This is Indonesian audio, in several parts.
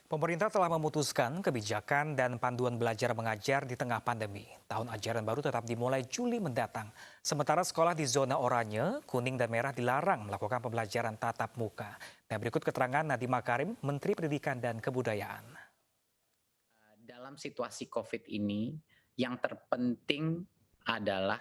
Pemerintah telah memutuskan kebijakan dan panduan belajar mengajar di tengah pandemi. Tahun ajaran baru tetap dimulai Juli mendatang. Sementara sekolah di zona oranye, kuning dan merah dilarang melakukan pembelajaran tatap muka. Nah, berikut keterangan Nadiem Makarim, Menteri Pendidikan dan Kebudayaan. Dalam situasi COVID ini, yang terpenting adalah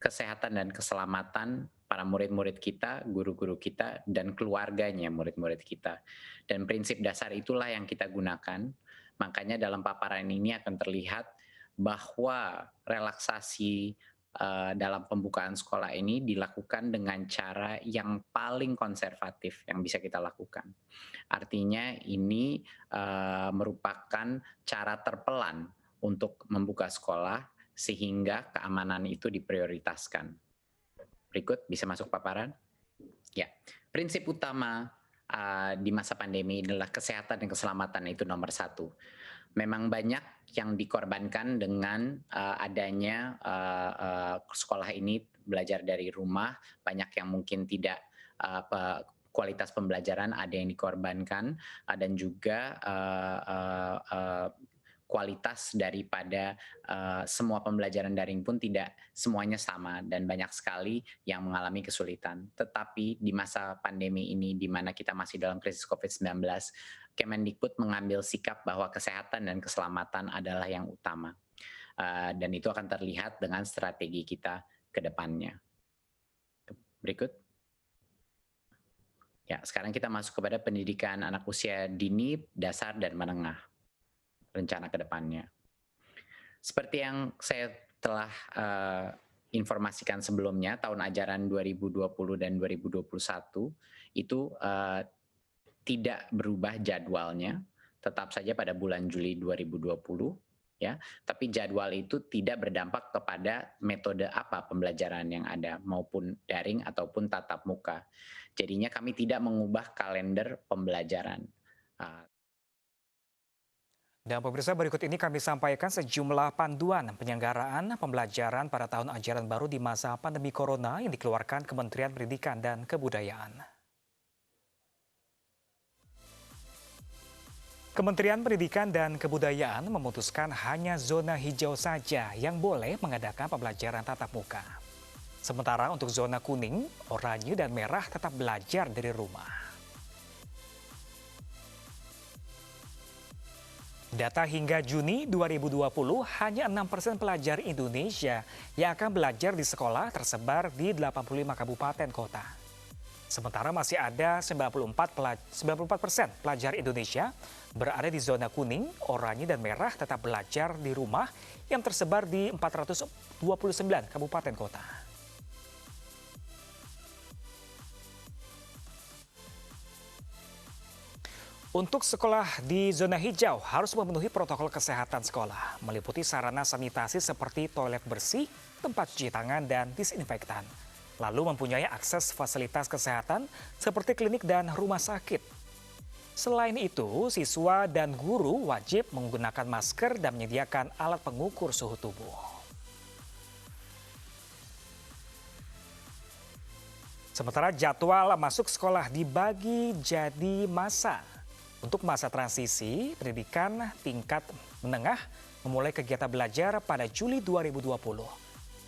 kesehatan dan keselamatan para murid-murid kita, guru-guru kita, dan keluarganya murid-murid kita. Dan prinsip dasar itulah yang kita gunakan. Makanya dalam paparan ini akan terlihat bahwa relaksasi dalam pembukaan sekolah ini dilakukan dengan cara yang paling konservatif yang bisa kita lakukan. Artinya ini merupakan cara terpelan untuk membuka sekolah sehingga keamanan itu diprioritaskan. Berikut bisa masuk paparan. Ya, prinsip utama di masa pandemi adalah kesehatan dan keselamatan itu nomor satu. Memang banyak yang dikorbankan dengan adanya sekolah ini belajar dari rumah, banyak yang mungkin tidak kualitas pembelajaran ada yang dikorbankan dan juga kualitas daripada semua pembelajaran daring pun tidak semuanya sama dan banyak sekali yang mengalami kesulitan. Tetapi di masa pandemi ini di mana kita masih dalam krisis COVID-19, Kemendikbud mengambil sikap bahwa kesehatan dan keselamatan adalah yang utama. Dan itu akan terlihat dengan strategi kita ke depannya. Berikut. Ya, sekarang kita masuk kepada pendidikan anak usia dini, dasar, dan menengah. Rencana ke depannya. Seperti yang saya telah informasikan sebelumnya, tahun ajaran 2020 dan 2021 itu tidak berubah jadwalnya, tetap saja pada bulan Juli 2020. Ya, tapi jadwal itu tidak berdampak kepada metode apa pembelajaran yang ada, maupun daring ataupun tatap muka. Jadinya kami tidak mengubah kalender pembelajaran. Dan pemirsa, berikut ini kami sampaikan sejumlah panduan penyelenggaraan pembelajaran pada tahun ajaran baru di masa pandemi corona yang dikeluarkan Kementerian Pendidikan dan Kebudayaan. Kementerian Pendidikan dan Kebudayaan memutuskan hanya zona hijau saja yang boleh mengadakan pembelajaran tatap muka. Sementara untuk zona kuning, oranye, dan merah tetap belajar dari rumah. Data hingga Juni 2020, hanya 6% pelajar Indonesia yang akan belajar di sekolah tersebar di 85 kabupaten kota. Sementara masih ada 94% pelajar Indonesia berada di zona kuning, oranye, dan merah tetap belajar di rumah yang tersebar di 429 kabupaten kota. Untuk sekolah di zona hijau harus memenuhi protokol kesehatan sekolah, meliputi sarana sanitasi seperti toilet bersih, tempat cuci tangan, dan disinfektan. Lalu mempunyai akses fasilitas kesehatan seperti klinik dan rumah sakit. Selain itu, siswa dan guru wajib menggunakan masker dan menyediakan alat pengukur suhu tubuh. Sementara jadwal masuk sekolah dibagi jadi masa. Untuk masa transisi, pendidikan tingkat menengah memulai kegiatan belajar pada Juli 2020.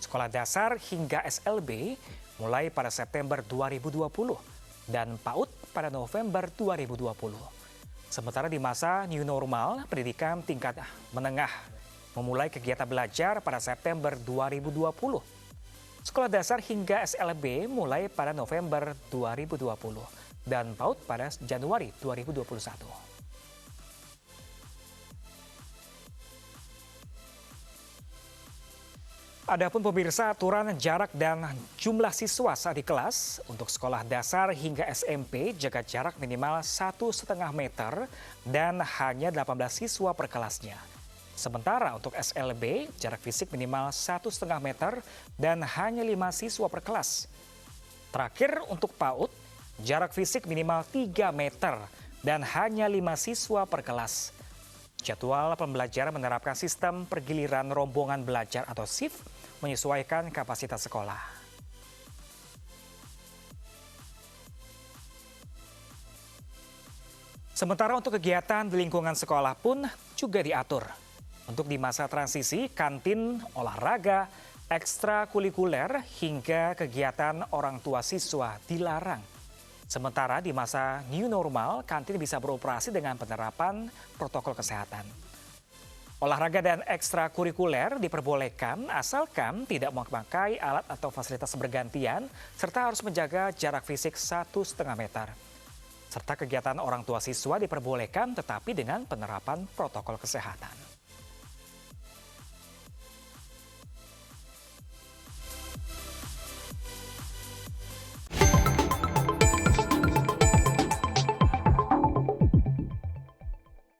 Sekolah dasar hingga SLB mulai pada September 2020 dan PAUD pada November 2020. Sementara di masa new normal, pendidikan tingkat menengah memulai kegiatan belajar pada September 2020. Sekolah dasar hingga SLB mulai pada November 2020 dan PAUD pada Januari 2021. Adapun pemirsa, aturan jarak dan jumlah siswa saat di kelas untuk sekolah dasar hingga SMP jaga jarak minimal 1,5 meter dan hanya 18 siswa per kelasnya. Sementara untuk SLB jarak fisik minimal 1,5 meter dan hanya 5 siswa per kelas. Terakhir untuk PAUD jarak fisik minimal 3 meter dan hanya 5 siswa per kelas. Jadwal pembelajaran menerapkan sistem pergiliran rombongan belajar atau shift menyesuaikan kapasitas sekolah. Sementara untuk kegiatan di lingkungan sekolah pun juga diatur. Untuk di masa transisi, kantin, olahraga, ekstrakurikuler hingga kegiatan orang tua siswa dilarang. Sementara di masa new normal, kantin bisa beroperasi dengan penerapan protokol kesehatan. Olahraga dan ekstrakurikuler diperbolehkan asalkan tidak memakai alat atau fasilitas bergantian serta harus menjaga jarak fisik 1,5 meter. Serta kegiatan orang tua siswa diperbolehkan tetapi dengan penerapan protokol kesehatan.